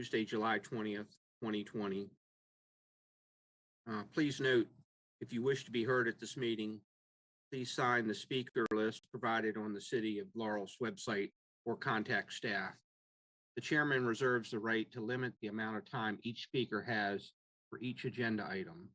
Tuesday, July 20th, 2020. Please note, if you wish to be heard at this meeting, please sign the speaker list provided on the City of Laurel's website or contact staff. The chairman reserves the right to limit the amount of time each speaker has for each agenda item.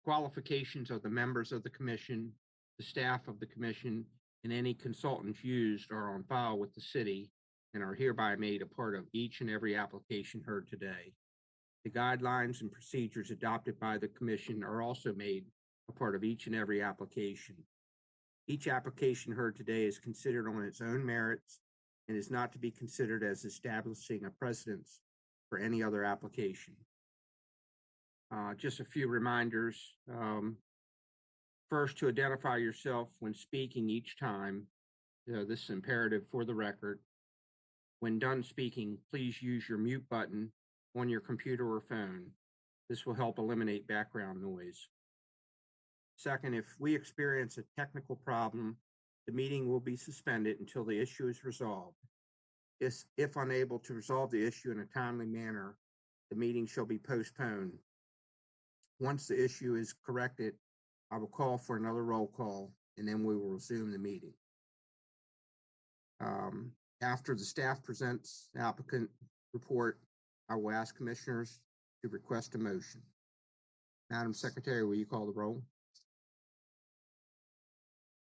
Qualifications of the members of the commission, the staff of the commission, and any consultants used are on file with the city and are hereby made a part of each and every application heard today. The guidelines and procedures adopted by the commission are also made a part of each and every application. Each application heard today is considered on its own merits and is not to be considered as establishing a precedence for any other application. Just a few reminders. First, to identify yourself when speaking each time. This is imperative for the record. When done speaking, please use your mute button on your computer or phone. This will help eliminate background noise. Second, if we experience a technical problem, the meeting will be suspended until the issue is resolved. If unable to resolve the issue in a timely manner, the meeting shall be postponed. Once the issue is corrected, I will call for another roll call, and then we will resume the meeting. After the staff presents the applicant report, I will ask commissioners to request a motion. Madam Secretary, will you call the roll?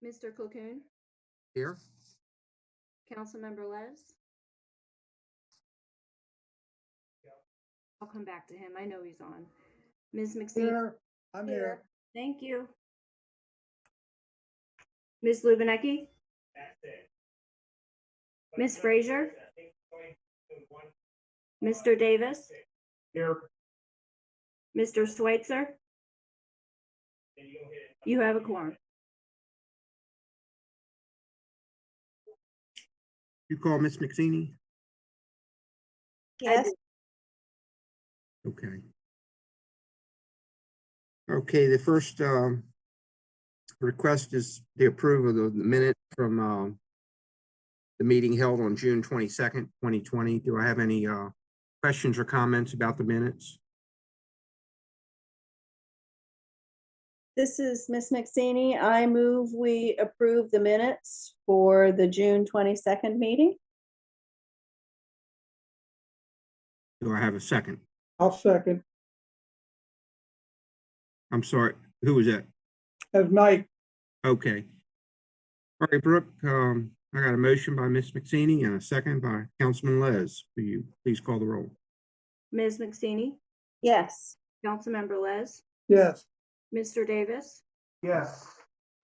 Mr. Colquhoun? Here. Councilmember Les? I'll come back to him. I know he's on. Ms. McSteen? Here, I'm here. Thank you. Ms. Lubinecki? Ms. Frazier? Mr. Davis? Here. Mr. Schweitzer? You have a quorum. You call Ms. McSeany? Yes. Okay. Okay, the first request is the approval of the minute from the meeting held on June 22nd, 2020. Do I have any questions or comments about the minutes? This is Ms. McSeany. I move we approve the minutes for the June 22nd meeting. Do I have a second? I'll second. I'm sorry, who was that? That's Mike. Okay. All right, Brooke, I got a motion by Ms. McSeany and a second by Councilman Les. Will you please call the roll? Ms. McSeany? Yes. Councilmember Les? Yes. Mr. Davis? Yes.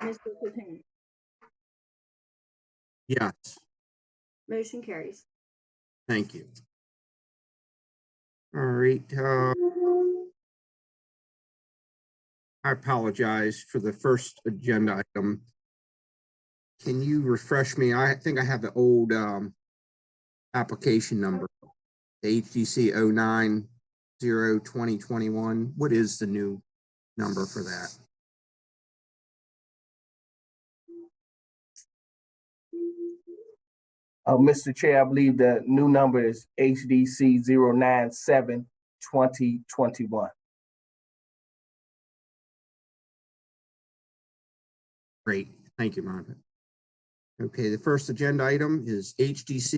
Mr. Colquhoun? Yes, Motion carries. thank you. All right, I apologize for the first agenda item. Can you refresh me? I think I have the old application number, the HDC 090-2021. What is the new number for that? Mr. Chair, I believe the new number is HDC 097-2021. Great, thank you, Monica. Okay, the first agenda item is HDC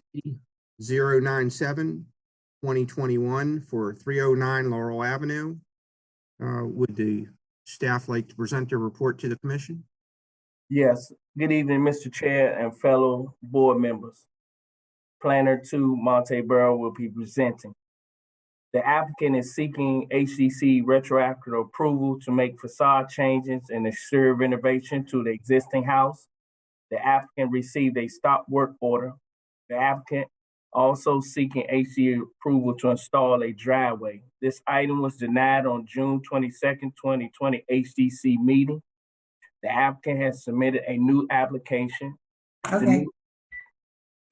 097-2021 for 309 Laurel Avenue. Would the staff like to present their report to the commission? Yes, good evening, Mr. Chair and fellow board members. Planner 2 Montebello will be presenting. The applicant is seeking HDC retroactive approval to make facade changes and exterior renovation to the existing house. The applicant received a stop work order. The applicant also seeking HDC approval to install a driveway. This item was denied on June 22nd, 2020 HDC meeting. The applicant has submitted a new application. Okay.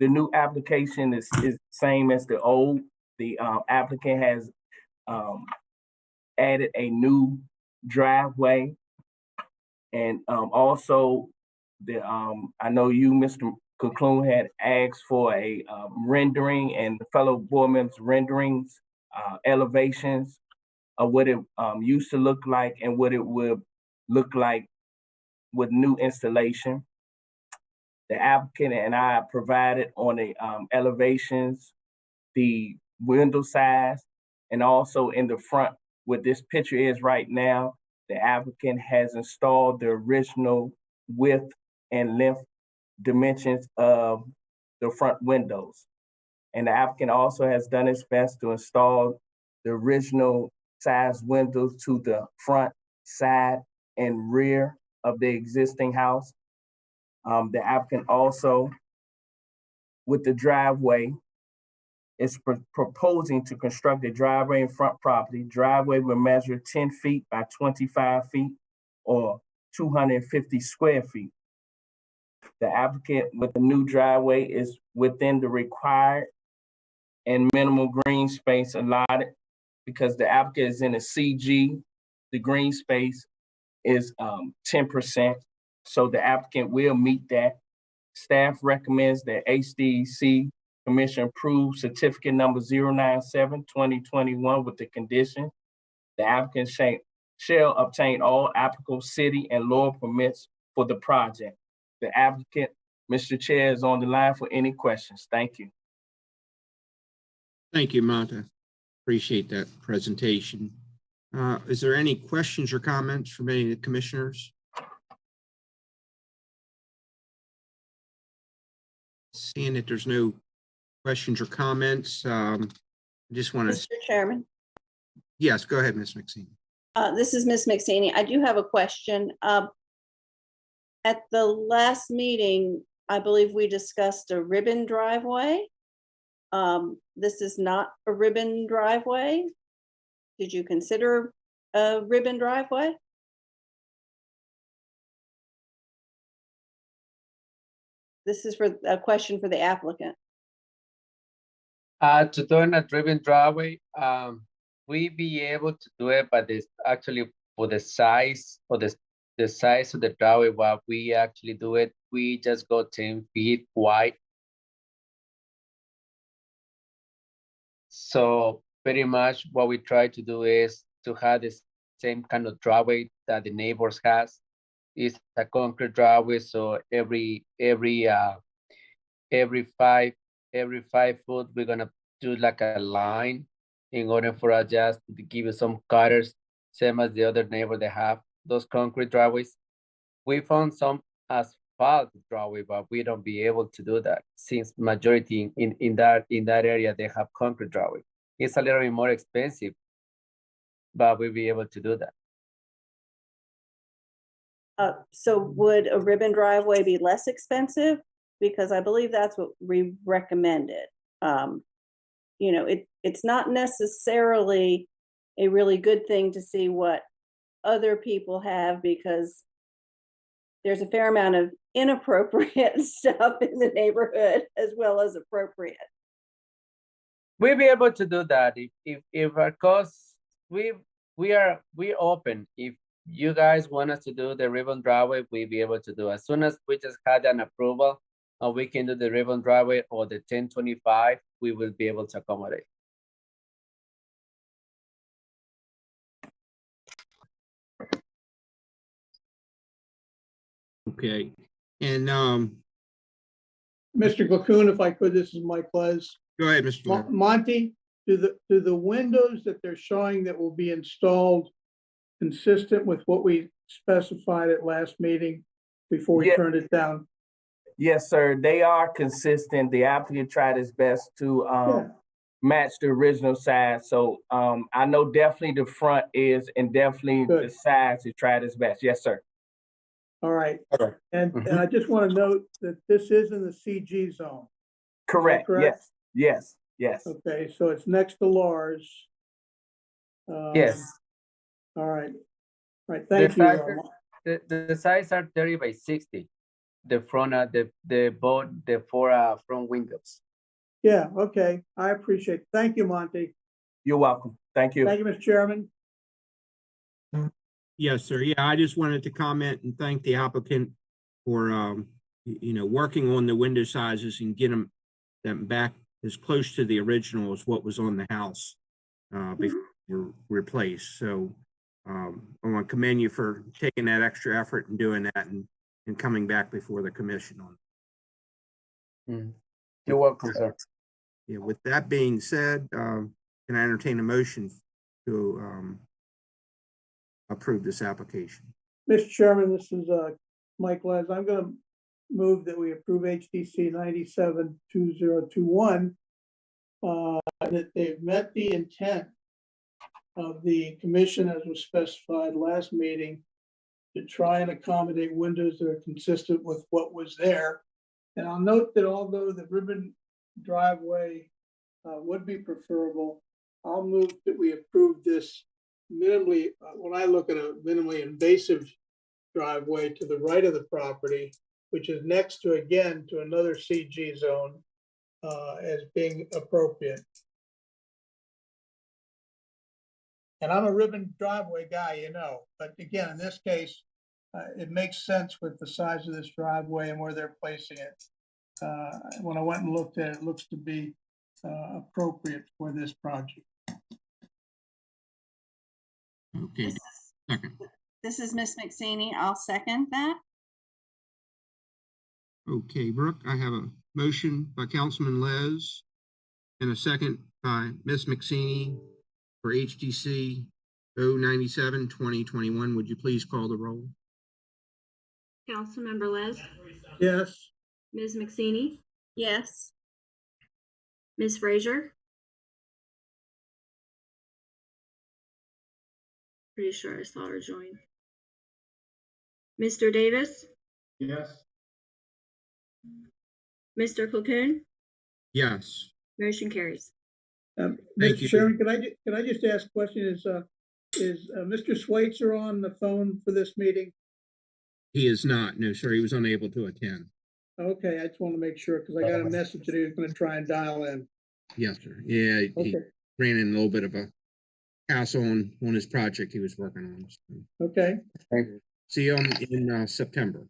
The new application is the same as the old. The applicant has added a new driveway, and also the I know you, Mr. Conclude had asked for a rendering and the fellow board members renderings, elevations of what it used to look like and what it would look like with new installation. The applicant and I provided on the elevations, the window size, and also in the front, what this picture is right now, the applicant has installed the original width and length dimensions of the front windows. And the applicant also has done its best to install the original size windows to the front, side, and rear of the existing house. The applicant also, with the driveway, is proposing to construct a driveway in front property. Driveway will measure 10 feet by 25 feet or 250 square feet. The applicant with the new driveway is within the required and minimal green space allotted because the applicant is in a CG. The green space is 10%. So the applicant will meet that. Staff recommends that HDC Commission approve certificate number 097-2021 with the condition the applicant shall obtain all applicable city and law permits for the project. The applicant, Mr. Chair, is on the line for any questions. Thank you. Thank you, Monta. Appreciate that presentation. Is there any questions or comments from any of the commissioners? Seeing that there's no questions or comments, I just want to. Mr. Chairman, Yes, go ahead, Ms. McSaney. this is Ms. McSaney. I do have a question. At the last meeting, I believe we discussed a ribbon driveway. This is not a ribbon driveway. Did you consider a ribbon driveway? This is for a question for the applicant. To do a driven driveway, we be able to do it, but it's actually for the size of the size of the driveway. What we actually do it, we just go 10 feet wide. So pretty much what we try to do is to have the same kind of driveway that the neighbors has. It's a concrete driveway, so every 5 foot we're gonna do like a line in order for us just to give you some cutters, same as the other neighbor they have those concrete driveways. We found some asphalt driveway, but we don't be able to do that since majority in that area they have concrete driveway. It's a little bit more expensive, but we'll be able to do that. So would a ribbon driveway be less expensive? Because I believe that's what we recommended. You know, it's not necessarily a really good thing to see what other people have because there's a fair amount of inappropriate stuff in the neighborhood as well as appropriate. We'll be able to do that if our costs, we're open. If you guys want us to do the ribbon driveway, we'll be able to do. As soon as we just had an approval, we can do the ribbon driveway or the 1025, we will be able to accommodate. Okay, and Mr. Glacoon, if I could, this is Mike Les. go ahead, Mr. Moore. Monty, do the windows that they're showing that will be installed consistent with what we specified at last meeting before we turned it down? Yes, sir. They are consistent. The applicant tried his best to match the original size. So I know definitely the front is, and definitely the sides he tried his best. Yes, sir. All right. Okay. And I just want to note that this is in the CG zone. Correct. Correct? Yes. Okay, so it's next to Lars. Yes. All right. All right. Thank you. The sides are 30 by 60. The front, the four front windows. Yeah. Okay. I appreciate it. Thank you, Monty. You're welcome. Thank you. Thank you, Mr. Chairman. Yes, sir. Yeah, I just wanted to comment and thank the applicant for working on the window sizes and get them back as close to the original as what was on the house before they were replaced. So I want to commend you for taking that extra effort and doing that and coming back before the commission on it. You're welcome, sir. Yeah, with that being said, can I entertain a motion to approve this application? Mr. Chairman, this is Mike Les. I'm going to move that we approve HDC 972021, that they've met the intent of the commission as was specified last meeting to try and accommodate windows that are consistent with what was there. And I'll note that although the ribbon driveway would be preferable, I'll move that we approve this minimally, when I look at a minimally invasive driveway to the right of the property, which is next to, again, to another CG zone as being appropriate. And I'm a ribbon driveway guy, but again, in this case, it makes sense with the size of this driveway and where they're placing it. When I went and looked at it, it looks to be appropriate for this project. Okay. This is Miss McSaney. I'll second that. Okay, Brooke, I have a motion by Councilman Les and a second by Ms. McSaney for HDC 097-2021. Would you please call the roll? Councilmember Les, Yes. Ms. McSaney, Yes. Ms. Frazier. Pretty sure I saw her join. Mr. Davis, Yes. Mr. Cocoon, Yes. motion carries. Thank Mr. you. Chairman, can I just ask a question? Is Mr. Schweitzer on the phone for this meeting? He is not. No, sir. He was unable to attend. Okay, I just want to make sure because I got a message that he was going to try and dial in. Yes, sir. Yeah, he Okay. ran in a little bit of a hassle on his project he was working on. So, Okay. see you in September.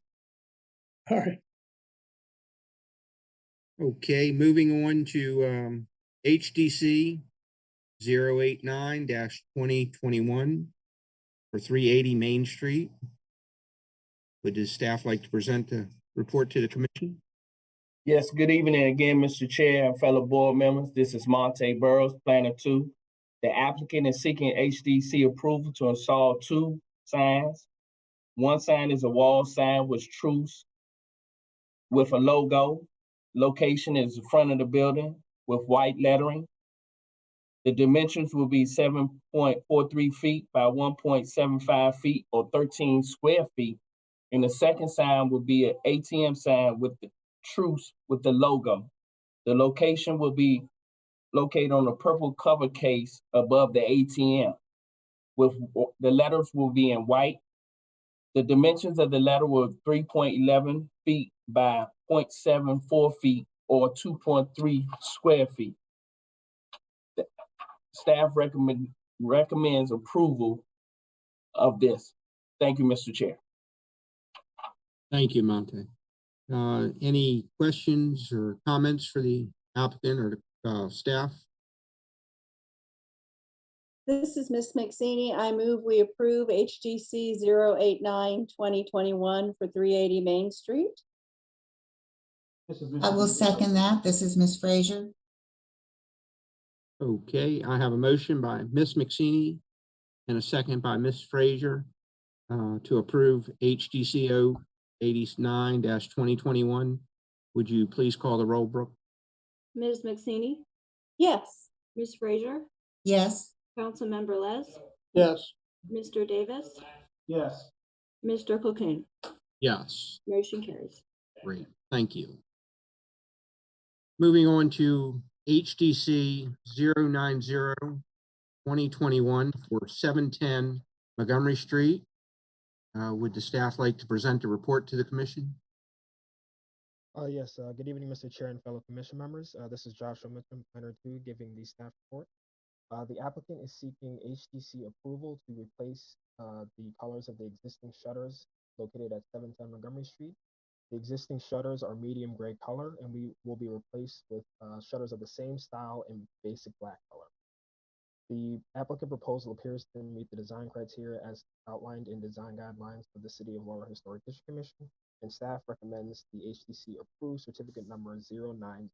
All right. Okay, moving on to HDC 089-2021 for 380 Main Street. Would the staff like to present the report to the commission? Yes, good evening again, Mr. Chair and fellow board members. This is Monte Burrows, Planner 2. The applicant is seeking HDC approval to install 2 signs. One sign is a wall sign with Truist with a logo. Location is the front of the building with white lettering. The dimensions will be 7.43 feet by 1.75 feet or 13 square feet. And the second sign will be an ATM sign with the Truist with the logo. The location will be located on the purple cover case above the ATM. With the letters will be in white. The dimensions of the letter were 3.11 feet by 0.74 feet or 2.3 square feet. The staff recommends approval of this. Thank you, Mr. Chair. Thank you, Monte. Any questions or comments for the applicant or the staff? This is Miss McSaney. I move we approve HGC 089-2021 for 380 Main Street. I will second that. This is Ms. Frazier. Okay, I have a motion by Ms. McSaney and a second by Ms. Frazier to approve HDC 089-2021. Would you please call the roll, Brooke? Ms. McSaney, Yes. Ms. Frazier, Yes. Councilmember Les, Yes. Mr. Davis, Yes. Mr. Cocoon, Yes. motion carries. Great, thank you. Moving on to HDC 090-2021 for 710 Montgomery Street. Would the staff like to present a report to the commission? Yes, good evening, Mr. Chair and fellow commission members. This is Joshua Mitchum, Planner 2, giving the staff report. The applicant is seeking HDC approval to replace the colors of the existing shutters located at 710 Montgomery Street. The existing shutters are medium gray color and will be replaced with shutters of the same style in basic black color. The applicant proposal appears to meet the design criteria as outlined in design guidelines of the City of Laurel Historic District Commission, and staff recommends the HDC approve certificate number 090-2021.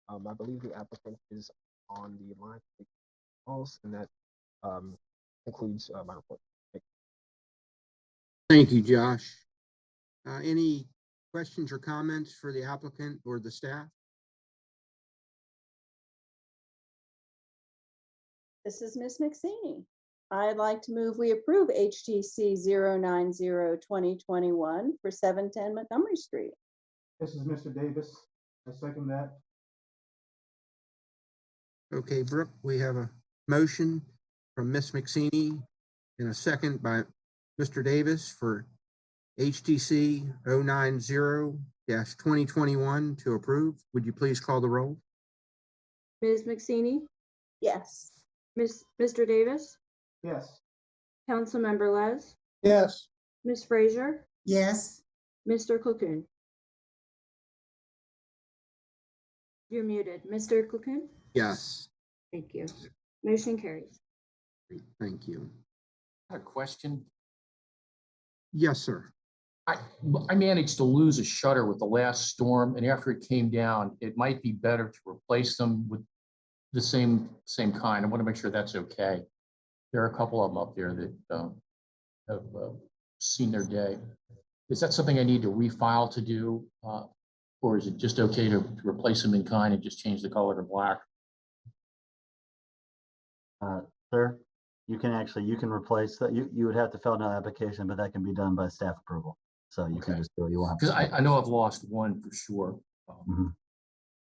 I believe the applicant is on the line also, and that concludes my report. Thank you, Josh. Any questions or comments for the applicant or the staff? This is Ms. McSaney. I'd like to move we approve HTC 090-2021 for 710 Montgomery Street. This is Mr. Davis. I second that. Okay, Brooke, we have a motion from Ms. McSaney and a second by Mr. Davis for HTC 090-2021 to approve. Would you please call the roll? Ms. McSaney, Yes. Mr. Davis, Yes. Councilmember Les, yes, Ms. Frazier, yes, Mr. Cocoon. You're muted. Mr. Cocoon? Yes. Thank you. Motion carries. Thank you. A question. Yes, sir. I managed to lose a shutter with the last storm, and after it came down, it might be better to replace them with the same kind. I want to make sure that's okay. There are a couple of them up there that have seen their day. Is that something I need to refile to do, or is it just okay to replace them in kind and just change the color to black? Sir, you can replace that. You would have to fill out an application, but that can be done by staff approval. So you can just do it. You won't. Because I know I've lost one for sure.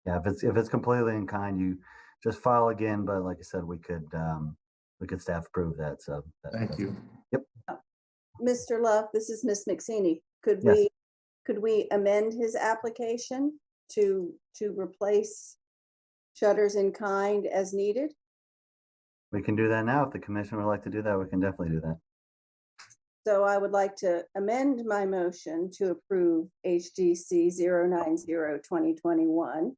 Yeah, if it's completely in kind, you just file again. But like I said, we could staff approve that. So Thank you. Yep. Mr. Love, this is Ms. McSaney. Could Yes. we amend his application to replace shutters in kind as needed? We can do that now. If the commission would like to do that, we can definitely do that. So I would like to amend my motion to approve HDC 090-2021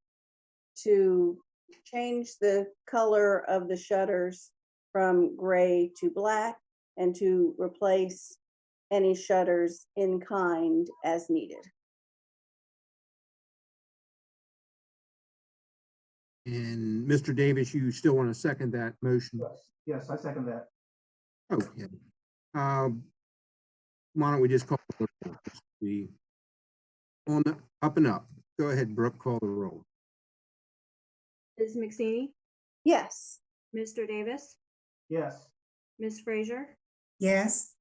to change the color of the shutters from gray to black and to replace any shutters in kind as needed. And Mr. Davis, you still want to second that motion? Yes, I second that. Okay. Why don't we just call the roll? On the up and up. Go ahead, Brooke, call the roll. Ms. McSaney, Yes. Mr. Davis, Yes. Ms. Frazier, yes,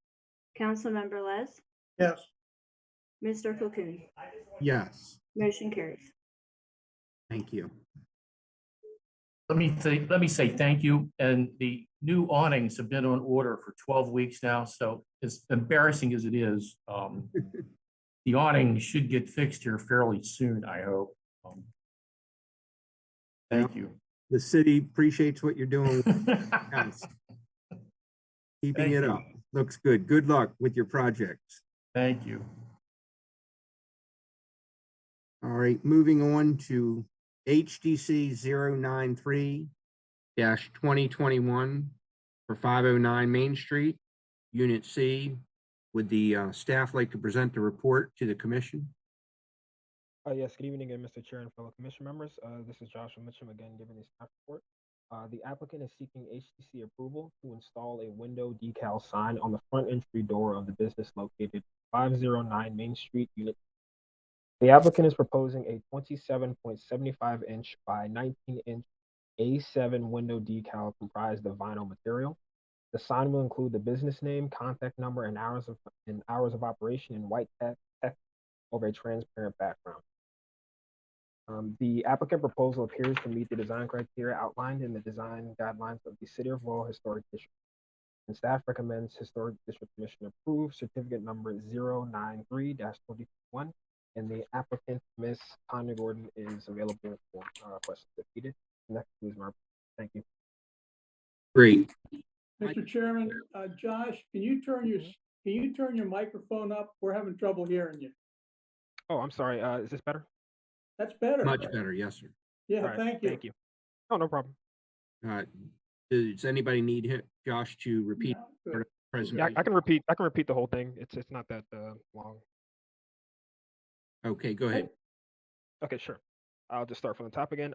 Councilmember Les, yes. Mr. Cocoon. Yes. Motion carries. Thank you. Let me say thank you. And the new awnings have been on order for 12 weeks now. So as embarrassing as it is, the awning should get fixed here fairly soon, I hope. Thank you. The city appreciates what you're doing. Keeping it up. Looks good. Good luck with your projects. Thank you. All right, moving on to HDC 093-2021 for 509 Main Street, Unit C. Would the staff like to present the report to the commission? Yes, good evening again, Mr. Chair and fellow commission members. This is Joshua Mitchum again giving the staff report. The applicant is seeking HDC approval to install a window decal sign on the front entry door of the business located 509 Main Street, Unit. The applicant is proposing a 27.75 inch by 19 inch A7 window decal comprised of vinyl material. The sign will include the business name, contact number, and hours of operation in white text over a transparent background. The applicant proposal appears to meet the design criteria outlined in the design guidelines of the City of Laurel Historic District. And staff recommends Historic District Commission approve certificate number 093-2021. And the applicant, Ms. Tanya Gordon, is available for questions if needed. And that concludes my report. Thank you. Great. Mr. Chairman, Josh, can you turn your microphone up? We're having trouble hearing you. Oh, I'm sorry. Is this better? That's better. Much better, yes, sir. Yeah, All right, thank you. Thank you. Oh, no problem. Does anybody need Josh to repeat No, part of the Yeah, presentation? I can repeat the whole thing. It's not that long. Okay, go ahead. Okay, sure. I'll just start from the top again.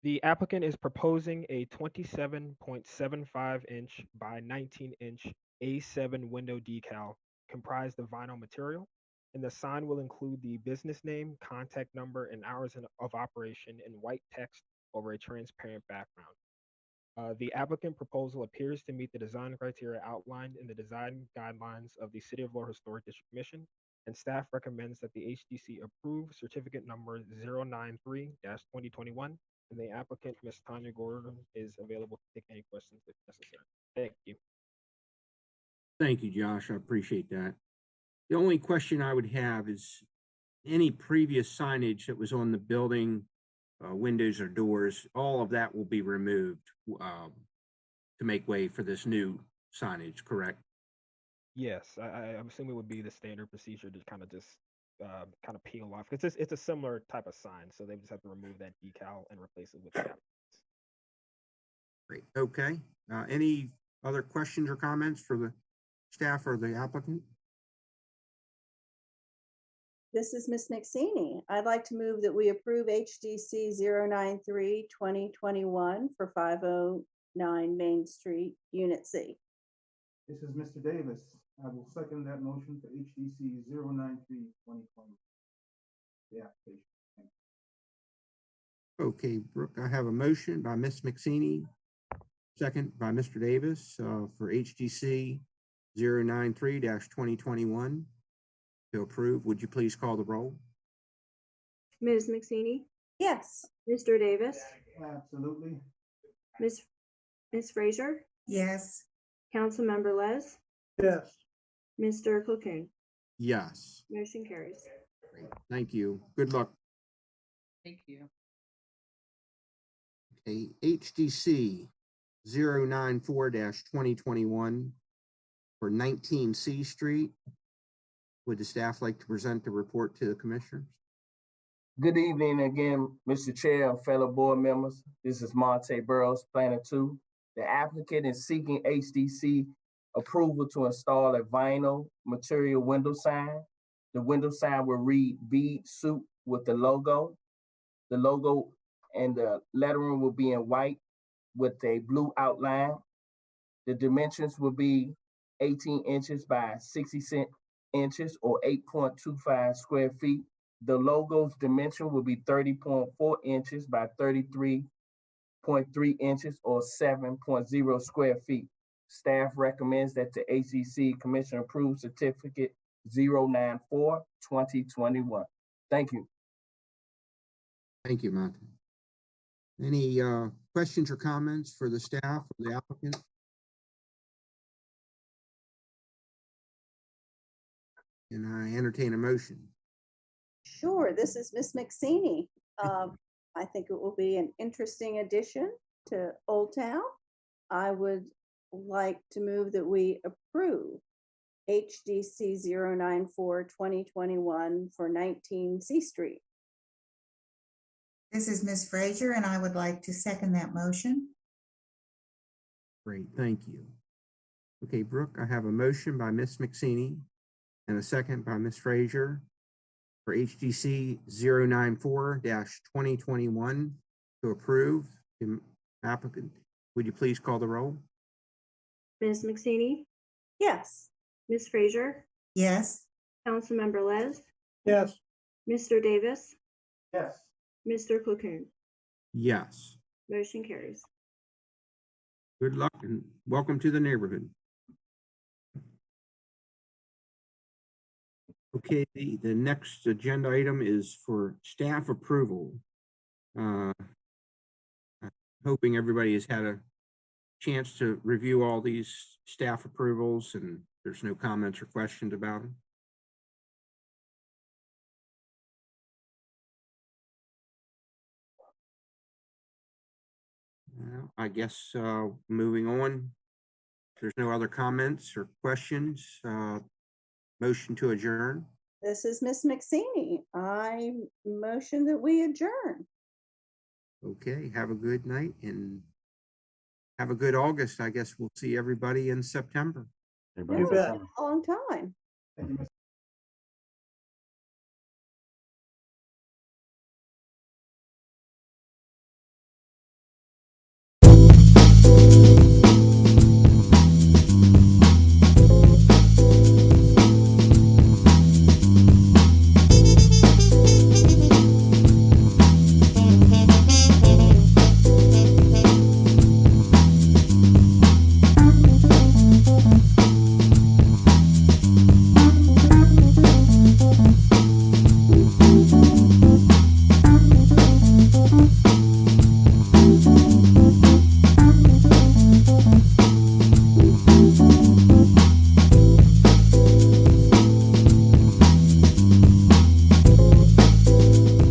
The applicant is proposing a 27.75 inch by 19 inch A7 window decal comprised of vinyl material, and the sign will include the business name, contact number, and hours of operation in white text over a transparent background. The applicant proposal appears to meet the design criteria outlined in the design guidelines of the City of Laurel Historic District Commission, and staff recommends that the HDC approve certificate number 093-2021, and the applicant, Ms. Tanya Gordon, is available to take any questions if necessary. Thank you. Thank you, Josh. I appreciate that. The only question I would have is any previous signage that was on the building, windows or doors, all of that will be removed to make way for this new signage, correct? Yes, I'm assuming it would be the standard procedure to kind of peel off. It's a similar type of sign, so they just have to remove that decal and replace it with the applicant. Great. Okay. Any other questions or comments for the staff or the applicant? This is Ms. Nixini. I'd like to move that we approve HDC 093-2021 for 509 Main Street, Unit C. This is Mr. Davis. I will second that motion for HDC 093-2020. The application. Thank you. Okay, Brooke, I have a motion by Ms. McSeany, second by Mr. Davis for HDC 093-2021 to approve. Would you please call the roll? Ms. McSeany, Yes. Mr. Davis, Absolutely. Ms. Frazier, Yes. Councilmember Les, Yes. Mr. Cocoon. Yes. Motion carries. Great. Thank you. Good luck. Thank you. Okay, HDC 094-2021 for 19 C Street. Would the staff like to present the report to the commissioners? Good evening again, Mr. Chair and fellow board members. This is Monte Burrows, Planner 2. The applicant is seeking HDC approval to install a vinyl material window sign. The window sign will read "Bead Soup" with the logo. The logo and the lettering will be in white with a blue outline. The dimensions will be 18 inches by 60 inches or 8.25 square feet. The logo's dimension will be 30.4 inches by 33.3 inches or 7.0 square feet. Staff recommends that the HDC Commission approve certificate 094-2021. Thank you. Thank you, Monty. Any questions or comments for the staff or the applicant? Can I entertain a motion? Sure, this is Miss McSeany. I think it will be an interesting addition to Old Town. I would like to move that we approve HDC 094-2021 for 19 C Street. This is Ms. Frazier, and I would like to second that motion. Great, thank you. Okay, Brooke, I have a motion by Ms. McSeany and a second by Ms. Frazier for HDC 094-2021 to approve. The applicant, would you please call the roll? Ms. McSeany, Yes. Ms. Frazier, Yes. Councilmember Les, Yes. Mr. Davis, Yes. Mr. Cocoon. Yes. Motion carries. Good luck and welcome to the neighborhood. Okay, the next agenda item is for staff approval. I'm hoping everybody has had a chance to review all these staff approvals and there's no comments or questions about them. Well, I guess moving on, if there's no other comments or questions, motion to adjourn. This is Miss McSaney. I motion that we adjourn. Okay, have a good night and have a good August. I guess we'll see everybody in September. Everybody You say bet. something. Long time. Thank you, Mr.